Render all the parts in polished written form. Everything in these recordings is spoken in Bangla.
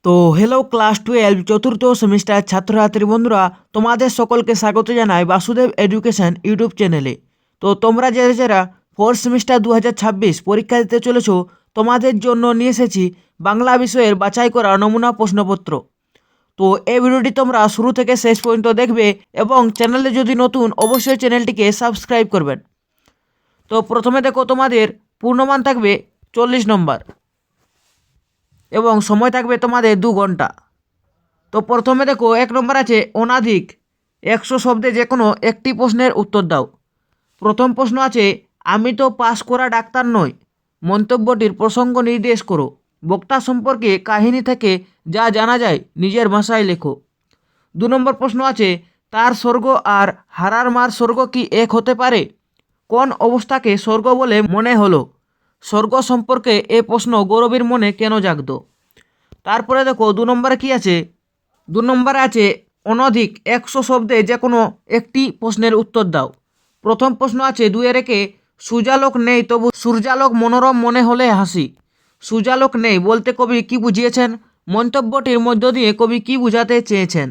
তো হ্যালো ক্লাস 12 চতুর্থ সেমিস্টার ছাত্রছাত্রী বন্ধুরা, তোমাদের সকলকে স্বাগত জানাই বাসুদেব এডুকেশন ইউটিউব চ্যানেলে। তো তোমরা যারা ফোর্থ সেমিস্টার 2026 পরীক্ষা দিতে চলেছো, তোমাদের জন্য নিয়ে এসেছি বাংলা বিষয়ের বাছাই করা নমুনা প্রশ্নপত্র। তো এই ভিডিওটি তোমরা শুরু থেকে শেষ পর্যন্ত দেখবে এবং চ্যানেলে যদি নতুন অবশ্যই চ্যানেলটিকে সাবস্ক্রাইব করবেন। তো প্রথমে দেখো, তোমাদের পূর্ণমান থাকবে 40 নম্বর এবং সময় থাকবে তোমাদের 2 ঘন্টা। তো প্রথমে দেখো, 1 নম্বর আছে অনাধিক 100 শব্দে যে কোনো একটি প্রশ্নের উত্তর দাও। প্রথম প্রশ্ন আছে, আমি তো পাস করা ডাক্তার নই। মন্তব্যটির প্রসঙ্গ নির্দেশ করো। বক্তা সম্পর্কে কাহিনী থেকে যা জানা যায় নিজের ভাষায় লেখো। 2 নম্বর প্রশ্ন আছে, তার স্বর্গ আর হারার মার স্বর্গ কি এক হতে পারে? কোন অবস্থাকে স্বর্গ বলে মনে হলো? স্বর্গ সম্পর্কে এ প্রশ্ন গৌরবীর মনে কেন জাগত? তারপরে দেখো 2 নম্বরে কি আছে। 2 নম্বরে আছে অনধিক 100 শব্দে যে কোনো একটি প্রশ্নের উত্তর দাও। প্রথম প্রশ্ন আছে, 2 একে সূর্যালোক নেই তবু সূর্যালোক মনোরম মনে হলে হাসি। সূর্যালোক নেই বলতে কবি কি বুঝিয়েছেন? মন্তব্যটির মধ্য দিয়ে কবি কি বোঝাতে চেয়েছেন?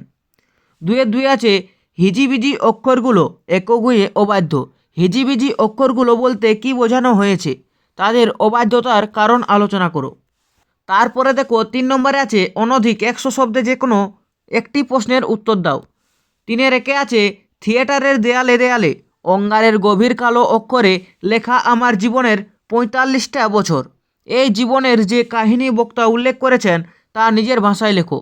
2 আছে হিজিবিজি অক্ষরগুলো একগুয়ে অবাধ্য। হিজিবিজি অক্ষরগুলো বলতে কি বোঝানো হয়েছে? তাদের অবাধ্যতার কারণ আলোচনা করো। তারপরে দেখো 3 নম্বরে আছে অনধিক 100 শব্দে যে কোনো একটি প্রশ্নের উত্তর দাও। 3 আছে থিয়েটারের দেয়ালে দেয়ালে অঙ্গারের গভীর কালো অক্ষরে লেখা আমার জীবনের 45টা বছর। এই জীবনের যে কাহিনী বক্তা উল্লেখ করেছেন তা নিজের ভাষায় লেখো।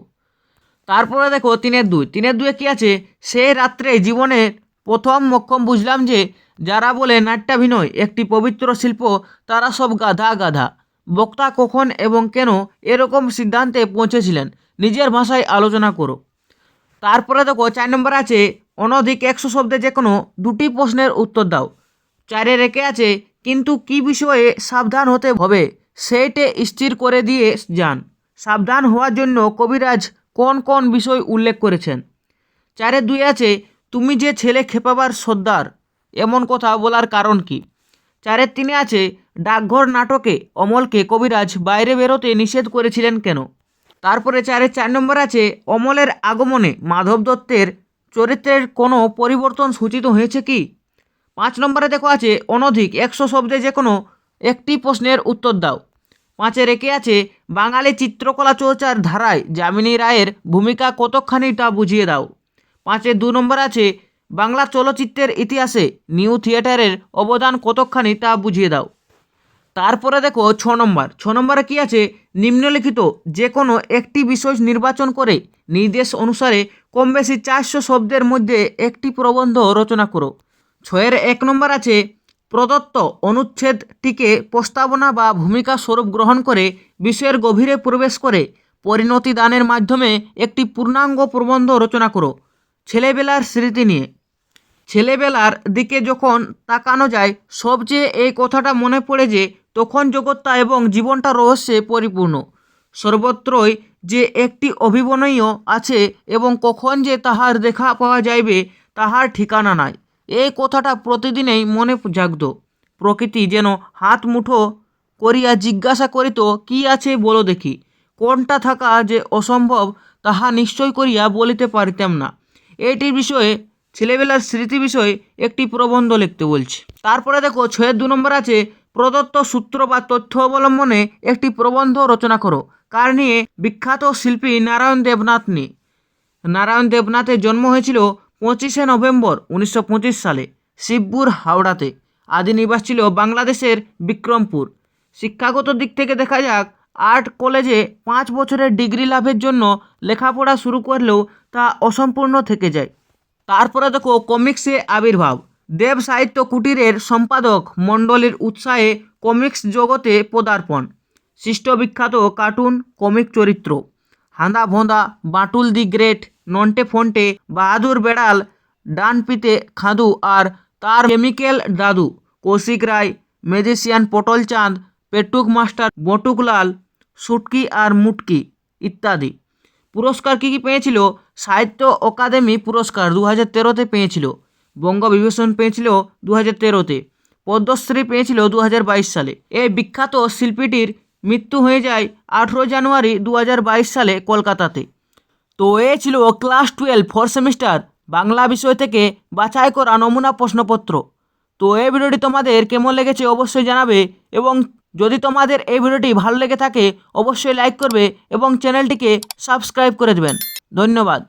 তারপরে দেখো 3-2 কি আছে, সে রাত্রে জীবনের প্রথম মক্ষম বুঝলাম যে যারা বলে নাট্যাভিনয় একটি পবিত্র শিল্প তারা সব গাধা গাধা। বক্তা কখন এবং কেন এরকম সিদ্ধান্তে পৌঁছেছিলেন নিজের ভাষায় আলোচনা করো। তারপরে দেখো 4 নম্বর আছে অনধিক 100 শব্দে যে কোনো 2টি প্রশ্নের উত্তর দাও। 4 আছে কিন্তু কি বিষয়ে সাবধান হতে হবে সেইটে স্থির করে দিয়ে যান। সাবধান হওয়ার জন্য কবিরাজ কোন কোন বিষয় উল্লেখ করেছেন? 4-2 আছে তুমি যে ছেলে খেপাবার সর্দার এমন কথা বলার কারণ কি? 4-3 আছে ডাকঘর নাটকে অমলকে কবিরাজ বাইরে বেরোতে নিষেধ করেছিলেন কেন? তারপরে 4 নম্বর আছে অমলের আগমনে মাধব দত্তের চরিত্রের কোনো পরিবর্তন সূচিত হয়েছে কি? 5 নম্বরে দেখো আছে অনধিক 100 শব্দে যে কোনো একটি প্রশ্নের উত্তর দাও। 5 আছে বাঙালি চিত্রকলা চর্চার ধারায় যামিনী রায়ের ভূমিকা কতখানি তা বুঝিয়ে দাও। 5-2 নম্বর আছে বাংলা চলচ্চিত্রের ইতিহাসে নিউ থিয়েটারের অবদান কতখানি তা বুঝিয়ে দাও। তারপরে দেখো 6 নম্বরে কি আছে, নিম্নলিখিত যে কোনো একটি বিষয় নির্বাচন করে নির্দেশ অনুসারে কম বেশি 400 শব্দের মধ্যে একটি প্রবন্ধ রচনা করো। 6-1 নম্বর আছে প্রদত্ত অনুচ্ছেদটিকে প্রস্তাবনা বা ভূমিকা স্বরূপ গ্রহণ করে বিষয়ের গভীরে প্রবেশ করে পরিণতি দানের মাধ্যমে একটি পূর্ণাঙ্গ প্রবন্ধ রচনা করো। ছেলেবেলার স্মৃতি নিয়ে। ছেলেবেলার দিকে যখন তাকানো যায় সবচেয়ে এই কথাটা মনে পড়ে যে তখন জগৎটা এবং জীবনটা রহস্যে পরিপূর্ণ। সর্বত্রই যে একটি অভিবনয় আছে এবং কখন যে তাহার দেখা পাওয়া যাইবে তাহার ঠিকানা নাই। এই কথাটা প্রতিদিনেই মনে জাগত। প্রকৃতি যেন হাত মুঠো করিয়া জিজ্ঞাসা করিত, কি আছে বলো দেখি। কোনটা থাকা যে অসম্ভব তাহা নিশ্চয় করিয়া বলিতে পারিতাম না। এইটির বিষয়ে ছেলেবেলার স্মৃতি বিষয়ে একটি প্রবন্ধ লিখতে বলছে। তারপরে দেখো 6-2 নম্বর আছে প্রদত্ত সূত্র বা তথ্য অবলম্বনে একটি প্রবন্ধ রচনা করো। কার নিয়ে? বিখ্যাত শিল্পী নারায়ণ দেবনাথ নিয়ে। নারায়ণ দেবনাথের জন্ম হয়েছিল 25শে নভেম্বর 1925 সালে শিবপুর, হাওড়াতে। আদি নিবাস ছিল বাংলাদেশের বিক্রমপুর। শিক্ষাগত দিক থেকে দেখা যাক, আর্ট কলেজে 5 বছরের ডিগ্রি লাভের জন্য লেখাপড়া শুরু করলেও তা অসম্পূর্ণ থেকে যায়। তারপরে দেখো কমিক্সে আবির্ভাব। দেব সাহিত্য কুটিরের সম্পাদক মণ্ডলীর উৎসাহে কমিক্স জগতে পদার্পণ। সৃষ্ট বিখ্যাত কার্টুন কমিক চরিত্র হাঁদা ভোঁদা, বাঁটুল দি গ্রেট, নন্টে ফন্টে, বাহাদুর বেড়াল, ডানপিতে খাদু আর তার কেমিক্যাল দাদু, কৌশিক রায়, ম্যাজিশিয়ান পটল চাঁদ, পেটুক মাস্টার বটুকলাল, সুটকি আর মুটকি ইত্যাদি। পুরস্কার কী কী পেয়েছিল? সাহিত্য অকাদেমি পুরস্কার 2013তে পেয়েছিল। বঙ্গবিভূষণ পেয়েছিল 2013তে। পদ্মশ্রী পেয়েছিল 2022 সালে। এই বিখ্যাত শিল্পীটির মৃত্যু হয়ে যায় 18 জানুয়ারি 2022 সালে কলকাতাতে। তো এ ছিল ক্লাস 12 4th সেমিস্টার বাংলা বিষয় থেকে বাছাই করা নমুনা প্রশ্নপত্র। তো এই ভিডিওটি তোমাদের কেমন লেগেছে অবশ্যই জানাবে, এবং যদি তোমাদের এই ভিডিওটি ভালো লেগে থাকে অবশ্যই লাইক করবে এবং চ্যানেলটিকে সাবস্ক্রাইব করে দেবেন। ধন্যবাদ।